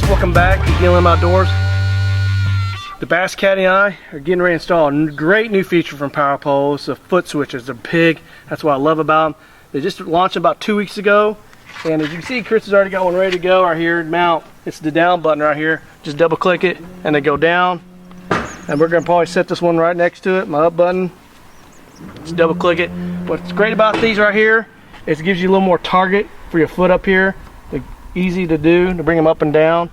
guys, welcome back to GLM Outdoors. The Bass Caddy and I are getting ready to install a great new feature from PowerPole. It's the foot switches. They're big. That's what I love about them. They just launched about 2 weeks ago, and as you can see, Chris has already got one ready to go right here. Mount. It's the down button right here. Just double click it and they go down. And we're going to probably set this one right next to it, my up button. Just double click it. What's great about these right here is it gives you a little more target for your foot up here. They're easy to do, to bring them up and down.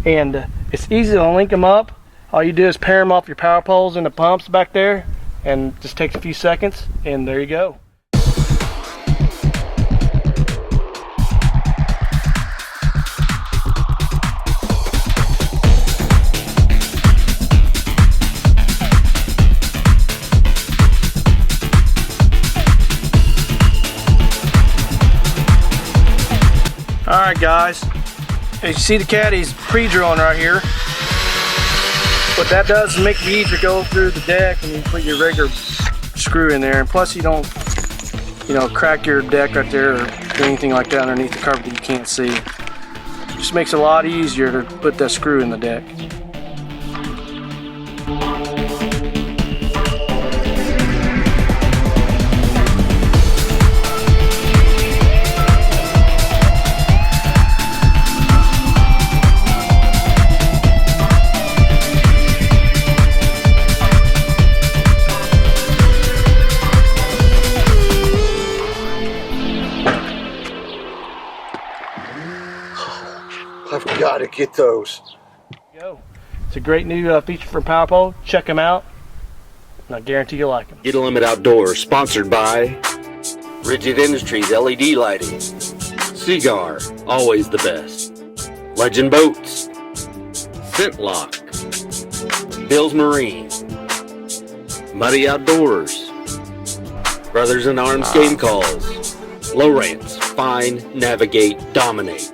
And it's easy to link them up. All you do is pair them off your power poles and the pumps back there, and just takes a few seconds, and there you go. Alright guys, as you see the caddy's pre-drilling right here. What that does is make it easier to go through the deck and you put your regular screw in there, and plus you don't, crack your deck right there or do anything like that underneath the carpet that you can't see. It just makes it a lot easier to put that screw in the deck. I've got to get those. Go. It's a great new feature from PowerPole. Check them out, and I guarantee you'll like them. GLM Outdoors, sponsored by Rigid Industries LED Lighting, Seagar, always the best, Legend Boats, Scent Lock, Bill's Marine, Muddy Outdoors, Brothers in Arms Game Calls, Lowrance, Find, Navigate, Dominate.